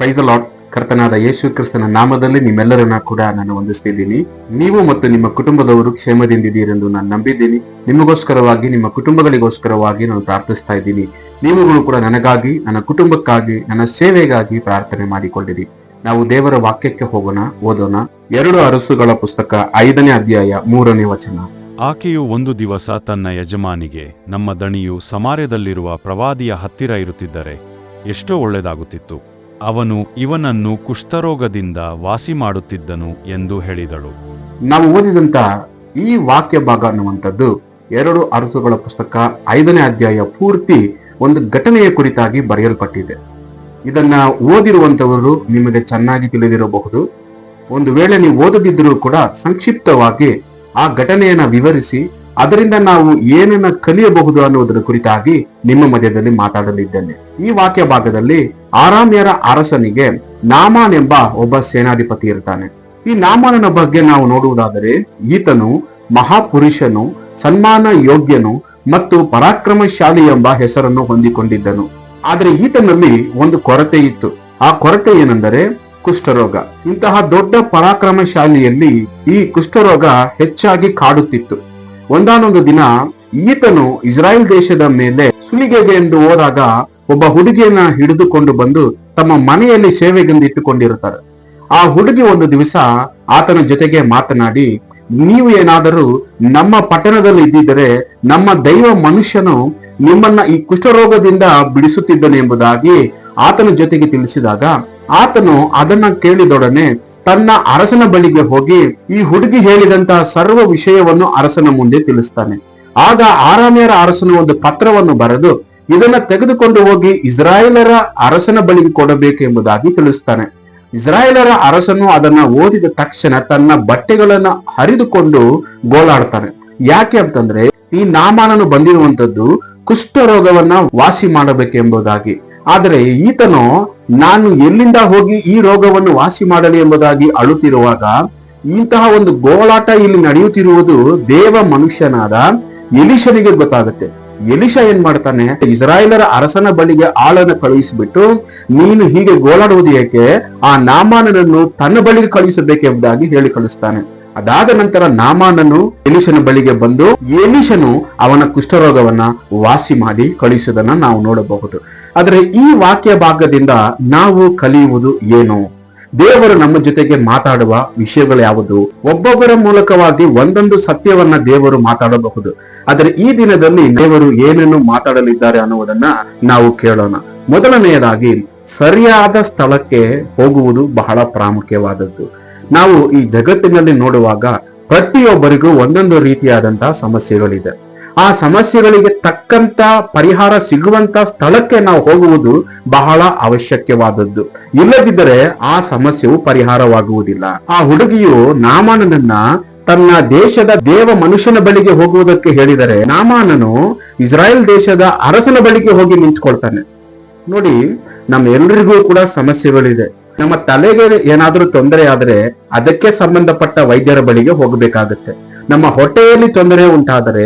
Praise the lord. ಕರ್ತನಾದ ಯೇಸು ಕ್ರಿಸ್ತನ ನಾಮದಲ್ಲಿ ನಿಮ್ಮೆಲ್ಲರನ್ನ ಕೂಡ ನಾನು ವಂದಿಸ್ತಿದ್ದೀನಿ. ನೀವು ಮತ್ತು ನಿಮ್ಮ ಕುಟುಂಬದವರು ಕ್ಷೇಮದಿಂದಿದ್ದೀರೆಂದು ನಾನು ನಂಬಿದ್ದೀನಿ. ನಿಮಗೋಸ್ಕರವಾಗಿ, ನಿಮ್ಮ ಕುಟುಂಬಗಳಿಗೋಸ್ಕರವಾಗಿ ನಾನು ಪ್ರಾರ್ಥಿಸ್ತಾ ಇದ್ದೀನಿ. ನೀವುಗಳು ಕೂಡ ನನಗಾಗಿ, ನನ್ನ ಕುಟುಂಬಕ್ಕಾಗಿ, ನನ್ನ ಸೇವೆಗಾಗಿ ಪ್ರಾರ್ಥನೆ ಮಾಡಿಕೊಳ್ಳಿರಿ. ನಾವು ದೇವರ ವಾಕ್ಯಕ್ಕೆ ಹೋಗೋಣ, ಓದೋಣ. 2 ಅರಸುಗಳ ಪುಸ್ತಕ 5ನೇ ಅಧ್ಯಾಯ 3ನೇ ವಚನ. ಆಕೆಯು ಒಂದು ದಿವಸ ತನ್ನ ಯಜಮಾನಿಗೆ, ನಮ್ಮ ದಣಿಯು ಸಮಾರ್ಯದಲ್ಲಿರುವ ಪ್ರವಾದಿಯ ಹತ್ತಿರ ಇರುತ್ತಿದ್ದರೆ ಎಷ್ಟೋ ಒಳ್ಳೆಯದಾಗುತ್ತಿತ್ತು, ಅವನು ಇವನನ್ನು ಕುಷ್ಠರೋಗದಿಂದ ವಾಸಿ ಮಾಡುತ್ತಿದ್ದನು ಎಂದು ಹೇಳಿದಳು. ನಾವು ಓದಿದಂತ ಈ ವಾಕ್ಯ ಭಾಗ ಅನ್ನುವಂಥದ್ದು 2 ಅರಸುಗಳ ಪುಸ್ತಕ 5ನೇ ಅಧ್ಯಾಯ ಪೂರ್ತಿ ಒಂದು ಘಟನೆಯ ಕುರಿತಾಗಿ ಬರೆಯಲ್ಪಟ್ಟಿದೆ. ಇದನ್ನ ಓದಿರುವಂತವರು ನಿಮಗೆ ಚೆನ್ನಾಗಿ ತಿಳಿದಿರಬಹುದು. ಒಂದು ವೇಳೆ ನೀವು ಓದದಿದ್ದರೂ ಕೂಡ ಸಂಕ್ಷಿಪ್ತವಾಗಿ ಆ ಘಟನೆಯನ್ನ ವಿವರಿಸಿ ಅದರಿಂದ ನಾವು ಏನನ್ನ ಕಲಿಯಬಹುದು ಅನ್ನೋದರ ಕುರಿತಾಗಿ ನಿಮ್ಮ ಮಧ್ಯದಲ್ಲಿ ಮಾತಾಡಲಿದ್ದೇನೆ. ಈ ವಾಕ್ಯ ಭಾಗದಲ್ಲಿ ಆರಾಮ್ಯರ ಅರಸನಿಗೆ ನಾಮಾನ್ ಎಂಬ ಒಬ್ಬ ಸೇನಾಧಿಪತಿ ಇರ್ತಾನೆ. ಈ ನಾಮಾನನ ಬಗ್ಗೆ ನಾವು ನೋಡುವುದಾದರೆ, ಈತನು ಮಹಾಪುರುಷನು, ಸನ್ಮಾನ ಯೋಗ್ಯನು ಮತ್ತು ಪರಾಕ್ರಮಶಾಲಿ ಎಂಬ ಹೆಸರನ್ನು ಹೊಂದಿಕೊಂಡಿದ್ದನು. ಆದರೆ ಈತನಲ್ಲಿ ಒಂದು ಕೊರತೆ ಇತ್ತು. ಆ ಕೊರತೆ ಏನೆಂದರೆ ಕುಷ್ಠರೋಗ. ಇಂತಹ ದೊಡ್ಡ ಪರಾಕ್ರಮಶಾಲಿಯಲ್ಲಿ ಈ ಕುಷ್ಠರೋಗ ಹೆಚ್ಚಾಗಿ ಕಾಡುತ್ತಿತ್ತು. ಒಂದಾನೊಂದು ದಿನ ಈತನು ಇಸ್ರಾಯೇಲ್ ದೇಶದ ಮೇಲೆ ಸುಲಿಗೆಗೆ ಎಂದು ಹೋದಾಗ ಒಬ್ಬ ಹುಡುಗಿಯನ್ನ ಹಿಡಿದುಕೊಂಡು ಬಂದು ತಮ್ಮ ಮನೆಯಲ್ಲಿ ಸೇವೆಗೆಂದು ಇಟ್ಟುಕೊಂಡಿರುತ್ತಾರೆ. ಆ ಹುಡುಗಿ ಒಂದು ದಿವಸ ಆತನ ಜೊತೆಗೆ ಮಾತನಾಡಿ, ನೀವು ಏನಾದರೂ ನಮ್ಮ ಪಟ್ಟಣದಲ್ಲಿ ಇದ್ದಿದ್ದರೆ ನಮ್ಮ ದೈವ ಮನುಷ್ಯನು ನಿಮ್ಮನ್ನ ಈ ಕುಷ್ಠರೋಗದಿಂದ ಬಿಡಿಸುತ್ತಿದ್ದನು ಎಂಬುದಾಗಿ ಆತನ ಜೊತೆಗೆ ತಿಳಿಸಿದಾಗ, ಆತನು ಅದನ್ನ ಕೇಳಿದೊಡನೆ ತನ್ನ ಅರಸನ ಬಳಿಗೆ ಹೋಗಿ ಈ ಹುಡುಗಿ ಹೇಳಿದಂತಹ ಸರ್ವ ವಿಷಯವನ್ನು ಅರಸನ ಮುಂದೆ ತಿಳಿಸ್ತಾನೆ. ಆಗ ಆರಾಮ್ಯರ ಅರಸನು ಒಂದು ಪತ್ರವನ್ನು ಬರೆದು ಇದನ್ನ ತೆಗೆದುಕೊಂಡು ಹೋಗಿ ಇಸ್ರಾಯೇಲರ ಅರಸನ ಬಳಿಗೆ ಕೊಡಬೇಕು ಎಂಬುದಾಗಿ ತಿಳಿಸ್ತಾನೆ. ಇಸ್ರಾಯೇಲರ ಅರಸನು ಅದನ್ನ ಓದಿದ ತಕ್ಷಣ ತನ್ನ ಬಟ್ಟೆಗಳನ್ನ ಹರಿದುಕೊಂಡು ಗೋಳಾಡ್ತಾನೆ. ಯಾಕೆ ಅಂತಂದ್ರೆ, ಈ ನಾಮಾನನು ಬಂದಿರುವಂತದ್ದು ಕುಷ್ಠರೋಗವನ್ನ ವಾಸಿ ಮಾಡಬೇಕೆಂಬುದಾಗಿ. ಆದರೆ ಈತನು ನಾನು ಎಲ್ಲಿಂದ ಹೋಗಿ ಈ ರೋಗವನ್ನು ವಾಸಿ ಮಾಡಲಿ ಎಂಬುದಾಗಿ ಅಳುತ್ತಿರುವಾಗ ಇಂತಹ ಒಂದು ಗೋಳಾಟ ಇಲ್ಲಿ ನಡೆಯುತ್ತಿರುವುದು ದೇವ ಮನುಷ್ಯನಾದ ಎಲಿಷನಿಗೆ ಗೊತ್ತಾಗುತ್ತೆ. ಎಲಿಷ ಏನ್ ಮಾಡ್ತಾನೆ, ಇಸ್ರಾಯೇಲರ ಅರಸನ ಬಳಿಗೆ ಆಳನ್ನು ಕಳುಹಿಸಿಬಿಟ್ಟು, ನೀನು ಹೀಗೆ ಗೋಳಾಡುವುದು ಏಕೆ, ಆ ನಾಮಾನನನ್ನು ತನ್ನ ಬಳಿಗೆ ಕಳುಹಿಸಬೇಕೆಂಬುದಾಗಿ ಹೇಳಿ ಕಳಿಸ್ತಾನೆ. ಅದಾದ ನಂತರ ನಾಮಾನನು ಎಲಿಷನ ಬಳಿಗೆ ಬಂದು ಎಲಿಷನು ಅವನ ಕುಷ್ಠರೋಗವನ್ನ ವಾಸಿ ಮಾಡಿ ಕಳಿಸುವುದನ್ನ ನಾವು ನೋಡಬಹುದು. ಆದರೆ ಈ ವಾಕ್ಯ ಭಾಗದಿಂದ ನಾವು ಕಲಿಯುವುದು ಏನು? ದೇವರು ನಮ್ಮ ಜೊತೆಗೆ ಮಾತಾಡುವ ವಿಷಯಗಳು ಯಾವುದು? ಒಬ್ಬೊಬ್ಬರ ಮೂಲಕವಾಗಿ ಒಂದೊಂದು ಸತ್ಯವನ್ನ ದೇವರು ಮಾತಾಡಬಹುದು. ಆದರೆ ಈ ದಿನದಲ್ಲಿ ದೇವರು ಏನನ್ನು ಮಾತಾಡಲಿದ್ದಾರೆ ಅನ್ನುವುದನ್ನ ನಾವು ಕೇಳೋಣ. ಮೊದಲನೆಯದಾಗಿ, ಸರಿಯಾದ ಸ್ಥಳಕ್ಕೆ ಹೋಗುವುದು ಬಹಳ ಪ್ರಾಮುಖ್ಯವಾದದ್ದು. ನಾವು ಈ ಜಗತ್ತಿನಲ್ಲಿ ನೋಡುವಾಗ ಪ್ರತಿಯೊಬ್ಬರಿಗೂ ಒಂದೊಂದು ರೀತಿಯಾದಂತಹ ಸಮಸ್ಯೆಗಳಿದೆ. ಆ ಸಮಸ್ಯೆಗಳಿಗೆ ತಕ್ಕಂತ ಪರಿಹಾರ ಸಿಗುವಂತ ಸ್ಥಳಕ್ಕೆ ನಾವು ಹೋಗುವುದು ಬಹಳ ಅವಶ್ಯಕವಾದದ್ದು. ಇಲ್ಲದಿದ್ದರೆ ಆ ಸಮಸ್ಯೆಯು ಪರಿಹಾರವಾಗುವುದಿಲ್ಲ. ಆ ಹುಡುಗಿಯು ನಾಮಾನನನ್ನ ತನ್ನ ದೇಶದ ದೇವ ಮನುಷ್ಯನ ಬಳಿಗೆ ಹೋಗುವುದಕ್ಕೆ ಹೇಳಿದರೆ, ನಾಮಾನನು ಇಸ್ರಾಯೇಲ್ ದೇಶದ ಅರಸನ ಬಳಿಗೆ ಹೋಗಿ ನಿಂತ್ಕೊಳ್ತಾನೆ. ನೋಡಿ, ನಮ್ಮೆಲ್ಲರಿಗೂ ಕೂಡ ಸಮಸ್ಯೆಗಳಿದೆ. ನಮ್ಮ ತಲೆಗೆ ಏನಾದ್ರೂ ತೊಂದರೆ ಆದ್ರೆ ಅದಕ್ಕೆ ಸಂಬಂಧಪಟ್ಟ ವೈದ್ಯರ ಬಳಿಗೆ ಹೋಗಬೇಕಾಗುತ್ತೆ. ನಮ್ಮ ಹೊಟ್ಟೆಯಲ್ಲಿ ತೊಂದರೆ ಉಂಟಾದರೆ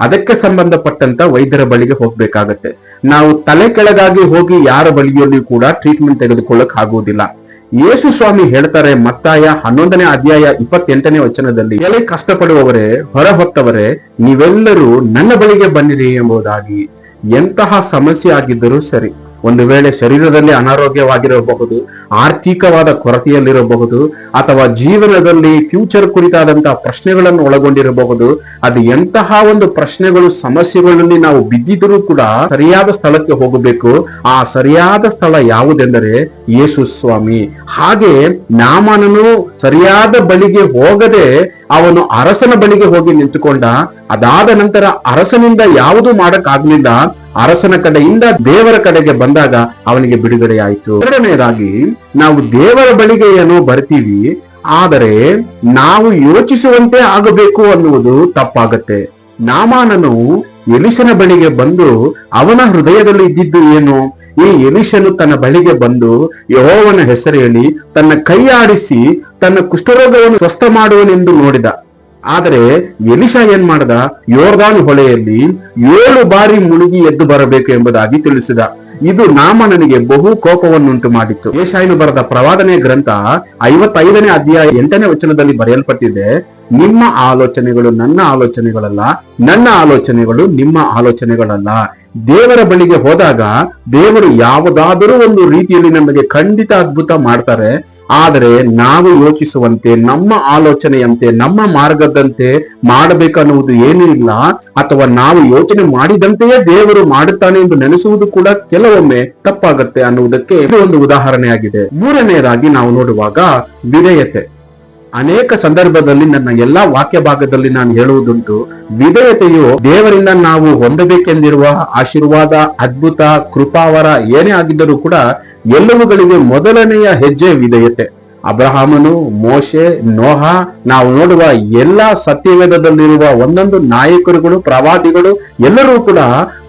ಅದಕ್ಕೆ ಸಂಬಂಧಪಟ್ಟಂತ ವೈದ್ಯರ ಬಳಿಗೆ ಹೋಗ್ಬೇಕಾಗತ್ತೆ. ನಾವು ತಲೆ ಕೆಳಗಾಗಿ ಹೋಗಿ ಯಾರ ಬಳಿಯಲ್ಲಿ ಕೂಡ ಟ್ರೀಟ್ಮೆಂಟ್ ತೆಗೆದುಕೊಳ್ಳಕ್ ಆಗುವುದಿಲ್ಲ. ಯೇಸು ಸ್ವಾಮಿ ಹೇಳ್ತಾರೆ, ಮತ್ತಾಯ 11ನೇ ಅಧ್ಯಾಯ 28ನೇ ವಚನದಲ್ಲಿ, ಎಲೆ ಕಷ್ಟಪಡುವವರೇ, ಹೊರ ಹೊತ್ತವರೇ, ನೀವೆಲ್ಲರೂ ನನ್ನ ಬಳಿಗೆ ಬನ್ನಿರಿ ಎಂಬುದಾಗಿ. ಎಂತಹ ಸಮಸ್ಯೆ ಆಗಿದ್ದರೂ ಸರಿ, ಒಂದು ವೇಳೆ ಶರೀರದಲ್ಲಿ ಅನಾರೋಗ್ಯವಾಗಿರಬಹುದು, ಆರ್ಥಿಕವಾದ ಕೊರತೆಯಲ್ಲಿರಬಹುದು, ಅಥವಾ ಜೀವನದಲ್ಲಿ ಫ್ಯೂಚರ್ ಕುರಿತಾದಂತಹ ಪ್ರಶ್ನೆಗಳನ್ನು ಒಳಗೊಂಡಿರಬಹುದು. ಅದು ಎಂತಹ ಒಂದು ಪ್ರಶ್ನೆಗಳು, ಸಮಸ್ಯೆಗಳಲ್ಲಿ ನಾವು ಬಿದ್ದಿದ್ರೂ ಕೂಡ ಸರಿಯಾದ ಸ್ಥಳಕ್ಕೆ ಹೋಗಬೇಕು. ಆ ಸರಿಯಾದ ಸ್ಥಳ ಯಾವುದೆಂದರೆ ಯೇಸು ಸ್ವಾಮಿ. ಹಾಗೆ ನಾಮಾನನು ಸರಿಯಾದ ಬಳಿಗೆ ಹೋಗದೆ ಅವನು ಅರಸನ ಬಳಿಗೆ ಹೋಗಿ ನಿಂತುಕೊಂಡ. ಅದಾದ ನಂತರ ಅರಸನಿಂದ ಯಾವುದು ಮಾಡಕ್ಕಾಗ್ಲಿಲ್ಲ. ಅರಸನ ಕಡೆಯಿಂದ ದೇವರ ಕಡೆಗೆ ಬಂದಾಗ ಅವನಿಗೆ ಬಿಡುಗಡೆ ಆಯಿತು. ಎರಡನೆಯದಾಗಿ, ನಾವು ದೇವರ ಬಳಿಗೆ ಏನೋ ಬರ್ತೀವಿ, ಆದರೆ ನಾವು ಯೋಚಿಸುವಂತೆ ಆಗಬೇಕು ಅನ್ನುವುದು ತಪ್ಪಾಗತ್ತೆ. ನಾಮಾನನು ಎಲಿಷನ ಬಳಿಗೆ ಬಂದು ಅವನ ಹೃದಯದಲ್ಲಿ ಇದ್ದಿದ್ದು ಏನು? ಈ ಎಲಿಷನು ತನ್ನ ಬಳಿಗೆ ಬಂದು ಯೆಹೋವನ ಹೆಸರು ಹೇಳಿ ತನ್ನ ಕೈ ಆಡಿಸಿ ತನ್ನ ಕುಷ್ಠರೋಗವನ್ನು ಸ್ವಸ್ಥ ಮಾಡುವನೆಂದು ನೋಡಿದ. ಆದರೆ ಎಲಿಷಾ ಏನ್ ಮಾಡದ, ಯೋರ್ದಾನ್ ಹೊಳೆಯಲ್ಲಿ 7 ಬಾರಿ ಮುಳುಗಿ ಎದ್ದು ಬರಬೇಕು ಎಂಬುದಾಗಿ ತಿಳಿಸಿದ. ಇದು ನಾಮನನಿಗೆ ಬಹು ಕೋಪವನ್ನುಂಟು ಮಾಡಿತ್ತು. ಯೆಶಾಯನು ಬರೆದ ಪ್ರವಾದನೆ ಗ್ರಂಥ 55ನೇ ಅಧ್ಯಾಯ 8ನೇ ವಚನದಲ್ಲಿ ಬರೆಯಲ್ಪಟ್ಟಿದೆ, ನಿಮ್ಮ ಆಲೋಚನೆಗಳು ನನ್ನ ಆಲೋಚನೆಗಳಲ್ಲ, ನನ್ನ ಆಲೋಚನೆಗಳು ನಿಮ್ಮ ಆಲೋಚನೆಗಳಲ್ಲ. ದೇವರ ಬಳಿಗೆ ಹೋದಾಗ ದೇವರು ಯಾವುದಾದರೂ ಒಂದು ರೀತಿಯಲ್ಲಿ ನಮಗೆ ಖಂಡಿತ ಅದ್ಭುತ ಮಾಡ್ತಾರೆ. ಆದರೆ ನಾವು ಯೋಚಿಸುವಂತೆ, ನಮ್ಮ ಆಲೋಚನೆಯಂತೆ, ನಮ್ಮ ಮಾರ್ಗದಂತೆ ಮಾಡಬೇಕನ್ನುವುದು ಏನೂ ಇಲ್ಲ. ಅಥವಾ ನಾವು ಯೋಚನೆ ಮಾಡಿದಂತೆಯೇ ದೇವರು ಮಾಡುತ್ತಾನೆ ಎಂದು ನೆನೆಸುವುದು ಕೂಡ ಕೆಲವೊಮ್ಮೆ ತಪ್ಪಾಗತ್ತೆ ಅನ್ನುವುದಕ್ಕೆ ಇದು ಒಂದು ಉದಾಹರಣೆಯಾಗಿದೆ. ಮೂರನೆಯದಾಗಿ ನಾವು ನೋಡುವಾಗ ವಿಧೇಯತೆ. ಅನೇಕ ಸಂದರ್ಭದಲ್ಲಿ ನನ್ನ ಎಲ್ಲಾ ವಾಕ್ಯ ಭಾಗದಲ್ಲಿ ನಾನು ಹೇಳುವುದುಂಟು, ವಿಧೇಯತೆಯು ದೇವರಿಂದ ನಾವು ಹೊಂದಬೇಕೆಂದಿರುವ ಆಶೀರ್ವಾದ, ಅದ್ಭುತ, ಕೃಪಾವರ ಏನೇ ಆಗಿದ್ದರೂ ಕೂಡ ಎಲ್ಲವುಗಳಿಗೆ ಮೊದಲನೆಯ ಹೆಜ್ಜೆ ವಿಧೇಯತೆ. ಅಬ್ರಹಾಮನು, ಮೋಶೆ, ನೋಹ, ನಾವು ನೋಡುವ ಎಲ್ಲಾ ಸತ್ಯವೇದದಲ್ಲಿರುವ ಒಂದೊಂದು ನಾಯಕರುಗಳು, ಪ್ರವಾದಿಗಳು ಎಲ್ಲರೂ ಕೂಡ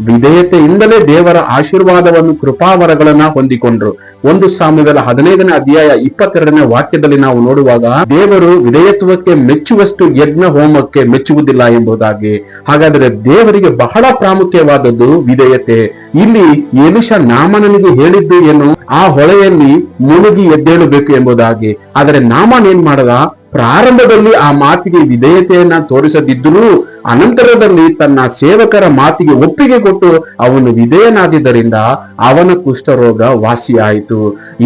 ವಿಧೇಯತೆಯಿಂದಲೇ ದೇವರ ಆಶೀರ್ವಾದವನ್ನು, ಕೃಪಾವರಗಳನ್ನ ಹೊಂದಿಕೊಂಡ್ರು. 1 ಸಾಮುವೇಲ 15ನೇ ಅಧ್ಯಾಯ 22ನೇ ವಾಕ್ಯದಲ್ಲಿ ನಾವು ನೋಡುವಾಗ ದೇವರು ವಿಧೇಯತ್ವಕ್ಕೆ ಮೆಚ್ಚುವಷ್ಟು ಯಜ್ಞ ಹೋಮಕ್ಕೆ ಮೆಚ್ಚುವುದಿಲ್ಲ ಎಂಬುದಾಗಿ. ಹಾಗಾದರೆ ದೇವರಿಗೆ ಬಹಳ ಪ್ರಾಮುಖ್ಯವಾದದ್ದು ವಿಧೇಯತೆ. ಇಲ್ಲಿ ಎಲಿಷಾ ನಾಮನನಿಗೆ ಹೇಳಿದ್ದು ಏನು? ಆ ಹೊಳೆಯಲ್ಲಿ ಮುಳುಗಿ ಎದ್ದೇಳಬೇಕು ಎಂಬುದಾಗಿ. ಆದರೆ ನಾಮನ್ ಏನ್ ಮಾಡದ? ಪ್ರಾರಂಭದಲ್ಲಿ ಆ ಮಾತಿಗೆ ವಿಧೇಯತೆಯನ್ನ ತೋರಿಸದಿದ್ದರೂ ಅನಂತರದಲ್ಲಿ ತನ್ನ ಸೇವಕರ ಮಾತಿಗೆ ಒಪ್ಪಿಗೆ ಕೊಟ್ಟು ಅವನು ವಿಧೇಯನಾದಿದ್ದರಿಂದ ಅವನ ಕುಷ್ಠರೋಗ ವಾಸಿಯಾಯಿತು.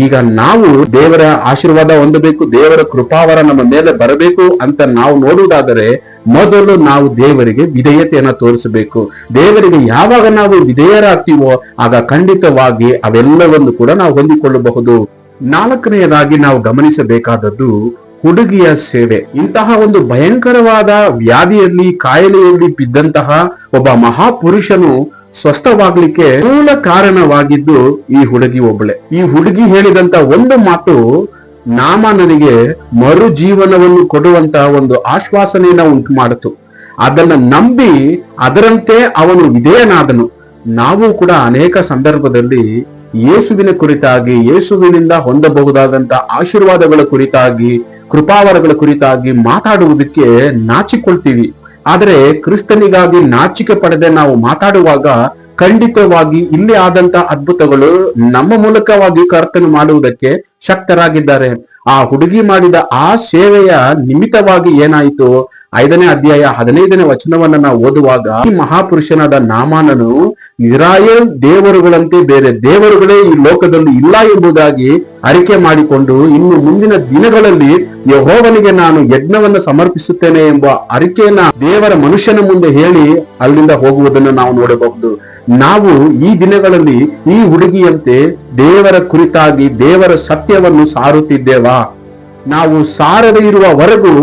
ಈಗ ನಾವು ದೇವರ ಆಶೀರ್ವಾದ ಹೊಂದಬೇಕು, ದೇವರ ಕೃಪಾವರ ನಮ್ಮ ಮೇಲೆ ಬರಬೇಕು ಅಂತ ನಾವು ನೋಡುವುದಾದರೆ ಮೊದಲು ನಾವು ದೇವರಿಗೆ ವಿಧೇಯತೆಯನ್ನ ತೋರಿಸಬೇಕು. ದೇವರಿಗೆ ಯಾವಾಗ ನಾವು ವಿಧೇಯರಾಗ್ತೀವೋ ಆಗ ಖಂಡಿತವಾಗಿ ಅವೆಲ್ಲವನ್ನು ಕೂಡ ನಾವು ಹೊಂದಿಕೊಳ್ಳಬಹುದು. 4ನೇಯದಾಗಿ ನಾವು ಗಮನಿಸಬೇಕಾದದ್ದು ಹುಡುಗಿಯ ಸೇವೆ. ಇಂತಹ ಒಂದು ಭಯಂಕರವಾದ ವ್ಯಾಧಿಯಲ್ಲಿ, ಕಾಯಿಲೆಯಲ್ಲಿ ಬಿದ್ದಂತಹ ಒಬ್ಬ ಮಹಾಪುರುಷನು ಸ್ವಸ್ಥವಾಗ್ಲಿಕ್ಕೆ ಮೂಲ ಕಾರಣವಾಗಿದ್ದು ಈ ಹುಡುಗಿ ಒಬ್ಬಳೆ. ಈ ಹುಡುಗಿ ಹೇಳಿದಂತ ಒಂದು ಮಾತು ನಾಮನನಿಗೆ ಮರು ಜೀವನವನ್ನು ಕೊಡುವಂತ ಒಂದು ಆಶ್ವಾಸನೆಯನ್ನ ಉಂಟು ಮಾಡಿತು. ಅದನ್ನ ನಂಬಿ ಅದರಂತೆ ಅವನು ವಿಧೇಯನಾದನು. ನಾವು ಕೂಡ ಅನೇಕ ಸಂದರ್ಭದಲ್ಲಿ ಯೇಸುವಿನ ಕುರಿತಾಗಿ, ಯೇಸುವಿನಿಂದ ಹೊಂದಬಹುದಾದಂತ ಆಶೀರ್ವಾದಗಳ ಕುರಿತಾಗಿ, ಕೃಪಾವರಗಳ ಕುರಿತಾಗಿ ಮಾತಾಡುವುದಕ್ಕೆ ನಾಚಿಕೊಳ್ತೀವಿ. ಆದರೆ ಕ್ರಿಸ್ತನಿಗಾಗಿ ನಾಚಿಕೆ ಪಡೆದೆ ನಾವು ಮಾತಾಡುವಾಗ ಖಂಡಿತವಾಗಿ ಇಲ್ಲಿ ಆದಂತ ಅದ್ಭುತಗಳು ನಮ್ಮ ಮೂಲಕವಾಗಿ ಕರ್ತನು ಮಾಡುವುದಕ್ಕೆ ಶಕ್ತರಾಗಿದ್ದಾರೆ. ಆ ಹುಡುಗಿ ಮಾಡಿದ ಆ ಸೇವೆಯ ನಿಮಿತ್ತವಾಗಿ ಏನಾಯಿತು? 5ನೇ ಅಧ್ಯಾಯ 15ನೇ ವಚನವನ್ನ ನಾವು ಓದುವಾಗ, ಈ ಮಹಾಪುರುಷನಾದ ನಾಮಾನನು ಇಸ್ರಾಯೇಲ್ ದೇವರುಗಳಂತೆ ಬೇರೆ ದೇವರುಗಳೇ ಈ ಲೋಕದಲ್ಲಿ ಇಲ್ಲ ಎಂಬುದಾಗಿ ಅರಿಕೆ ಮಾಡಿಕೊಂಡು ಇನ್ನು ಮುಂದಿನ ದಿನಗಳಲ್ಲಿ ಯೆಹೋವನಿಗೆ ನಾನು ಯಜ್ಞವನ್ನು ಸಮರ್ಪಿಸುತ್ತೇನೆ ಎಂಬ ಅರಿಕೆಯನ್ನ ದೇವರ ಮನುಷ್ಯನ ಮುಂದೆ ಹೇಳಿ ಅಲ್ಲಿಂದ ಹೋಗುವುದನ್ನು ನಾವು ನೋಡಬಹುದು. ನಾವು ಈ ದಿನಗಳಲ್ಲಿ ಈ ಹುಡುಗಿಯಂತೆ ದೇವರ ಕುರಿತಾಗಿ ದೇವರ ಸತ್ಯವನ್ನು ಸಾರುತ್ತಿದ್ದೇವಾ? ನಾವು ಸಾರದೇ ಇರುವವರೆಗೂ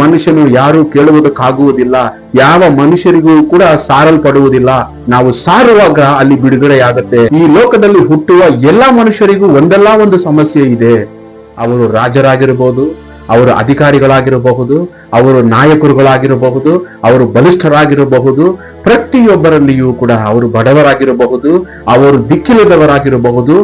ಮನುಷ್ಯನು ಯಾರು ಕೇಳುವುದಕ್ಕಾಗುವುದಿಲ್ಲ, ಯಾವ ಮನುಷ್ಯರಿಗೂ ಕೂಡ ಸಾರಲ್ಪಡುವುದಿಲ್ಲ. ನಾವು ಸಾರುವಾಗ ಅಲ್ಲಿ ಬಿಡುಗಡೆಯಾಗತ್ತೆ. ಈ ಲೋಕದಲ್ಲಿ ಹುಟ್ಟುವ ಎಲ್ಲಾ ಮನುಷ್ಯರಿಗೂ ಒಂದಲ್ಲ ಒಂದು ಸಮಸ್ಯೆ ಇದೆ. ಅವರು ರಾಜರಾಗಿರಬಹುದು, ಅವರು ಅಧಿಕಾರಿಗಳಾಗಿರಬಹುದು, ಅವರು ನಾಯಕರುಗಳಾಗಿರಬಹುದು, ಅವರು ಬಲಿಷ್ಠರಾಗಿರಬಹುದು, ಪ್ರತಿಯೊಬ್ಬರಲ್ಲಿಯೂ ಕೂಡ ಅವರು ಬಡವರಾಗಿರಬಹುದು, ಅವರು ದಿಕ್ಕಿಲ್ಲದವರಾಗಿರಬಹುದು,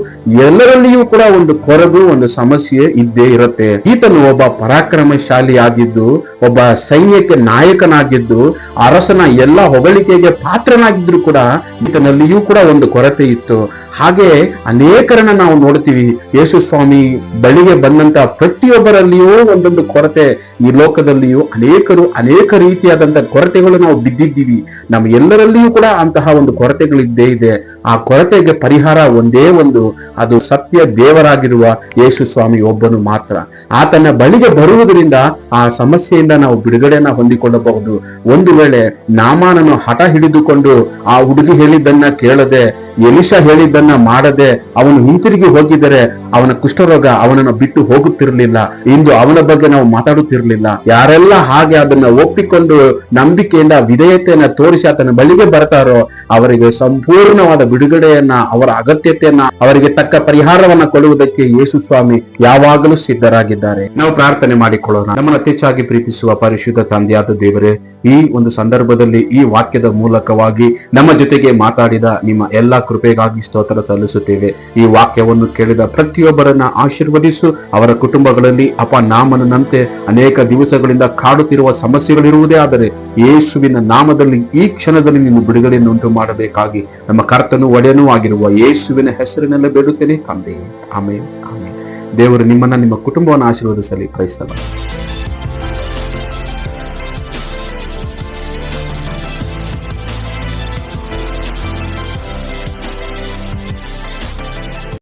ಎಲ್ಲರಲ್ಲಿಯೂ ಕೂಡ ಒಂದು ಕೊರಗು, ಒಂದು ಸಮಸ್ಯೆ ಇದ್ದೇ ಇರುತ್ತೆ. ಈತನು ಒಬ್ಬ ಪರಾಕ್ರಮಶಾಲಿ ಆಗಿದ್ದು, ಒಬ್ಬ ಸೈನ್ಯಕ್ಕೆ ನಾಯಕನಾಗಿದ್ದು, ಅರಸನ ಎಲ್ಲ ಹೊಗಳಿಕೆಗೆ ಪಾತ್ರನಾಗಿದ್ರು ಕೂಡ ಈತನಲ್ಲಿಯೂ ಕೂಡ ಒಂದು ಕೊರತೆ ಇತ್ತು. ಹಾಗೆ ಅನೇಕರನ್ನ ನಾವು ನೋಡ್ತೀವಿ. ಯೇಸು ಸ್ವಾಮಿ ಬಳಿಗೆ ಬಂದಂತ ಪ್ರತಿಯೊಬ್ಬರಲ್ಲಿಯೂ ಒಂದೊಂದು ಕೊರತೆ. ಈ ಲೋಕದಲ್ಲಿಯೂ ಅನೇಕರು ಅನೇಕ ರೀತಿಯಾದಂತ ಕೊರತೆಗಳು ನಾವು ಬಿದ್ದಿದ್ದೀವಿ. ನಮ್ಮ ಎಲ್ಲರಲ್ಲಿಯೂ ಕೂಡ ಅಂತಹ ಒಂದು ಕೊರತೆಗಳಿದ್ದೇ ಇದೆ. ಆ ಕೊರತೆಗೆ ಪರಿಹಾರ ಒಂದೇ ಒಂದು, ಅದು ಸತ್ಯ ದೇವರಾಗಿರುವ ಯೇಸು ಸ್ವಾಮಿ ಒಬ್ಬನು ಮಾತ್ರ. ಆತನ ಬಳಿಗೆ ಬರುವುದರಿಂದ ಆ ಸಮಸ್ಯೆಯಿಂದ ನಾವು ಬಿಡುಗಡೆನ ಹೊಂದಿಕೊಳ್ಳಬಹುದು. ಒಂದು ವೇಳೆ ನಾಮಾನನು ಹಠ ಹಿಡಿದುಕೊಂಡು ಆ ಹುಡುಗಿ ಹೇಳಿದ್ದನ್ನ ಕೇಳದೆ, ಎಲಿಷಾ ಹೇಳಿದ್ದನ್ನ ಮಾಡದೆ ಅವನು ಹಿಂತಿರುಗಿ ಹೋಗಿದರೆ ಅವನ ಕುಷ್ಠರೋಗ ಅವನನ್ನು ಬಿಟ್ಟು ಹೋಗುತ್ತಿರಲಿಲ್ಲ. ಇಂದು ಅವನ ಬಗ್ಗೆ ನಾವು ಮಾತಾಡುತ್ತಿರಲಿಲ್ಲ. ಯಾರೆಲ್ಲ ಹಾಗೆ ಅದನ್ನ ಒಪ್ಪಿಕೊಂಡು ನಂಬಿಕೆಯಿಂದ ವಿಧೇಯತೆಯನ್ನ ತೋರಿಸಿ ಆತನ ಬಳಿಗೆ ಬರ್ತಾರೋ ಅವರಿಗೆ ಸಂಪೂರ್ಣವಾದ ಬಿಡುಗಡೆಯನ್ನ, ಅವರ ಅಗತ್ಯತೆಯನ್ನ, ಅವರಿಗೆ ತಕ್ಕ ಪರಿಹಾರವನ್ನ ಕೊಡುವುದಕ್ಕೆ ಯೇಸು ಸ್ವಾಮಿ ಯಾವಾಗಲೂ ಸಿದ್ಧರಾಗಿದ್ದಾರೆ. ನಾವು ಪ್ರಾರ್ಥನೆ ಮಾಡಿಕೊಳ್ಳೋಣ. ನಮ್ಮನ್ನು ಹೆಚ್ಚಾಗಿ ಪ್ರೀತಿಸುವ ಪರಿಶುದ್ಧ ತಂದೆಯಾದ ದೇವರೇ, ಈ ಒಂದು ಸಂದರ್ಭದಲ್ಲಿ ಈ ವಾಕ್ಯದ ಮೂಲಕವಾಗಿ ನಮ್ಮ ಜೊತೆಗೆ ಮಾತಾಡಿದ ನಿಮ್ಮ ಎಲ್ಲಾ ಕೃಪೆಗಾಗಿ ಸ್ತೋತ್ರ ಸಲ್ಲಿಸುತ್ತೇವೆ. ಈ ವಾಕ್ಯವನ್ನು ಕೇಳಿದ ಪ್ರತಿಯೊಬ್ಬರನ್ನ ಆಶೀರ್ವದಿಸು. ಅವರ ಕುಟುಂಬಗಳಲ್ಲಿ ಅಪನಾಮನಂತೆ ಅನೇಕ ದಿವಸಗಳಿಂದ ಕಾಡುತ್ತಿರುವ ಸಮಸ್ಯೆಗಳಿರುವುದೇ ಆದರೆ ಯೇಸುವಿನ ನಾಮದಲ್ಲಿ ಈ ಕ್ಷಣದಲ್ಲಿ ನೀನು ಬಿಡುಗಡೆಯನ್ನು ಉಂಟು ಮಾಡಬೇಕಾಗಿ ನಮ್ಮ ಕರ್ತನು ಒಡೆಯನೂ ಆಗಿರುವ ಯೇಸುವಿನ ಹೆಸರಿನಲ್ಲೇ ಬೇಡುತ್ತೇನೆ ತಂದೆ. ಆಮೇಲೆ ಆಮೇಲೆ. ದೇವರು ನಿಮ್ಮನ್ನ ನಿಮ್ಮ ಕುಟುಂಬವನ್ನು ಆಶೀರ್ವದಿಸಲಿ. ಕ್ರೈಸ್ತವ.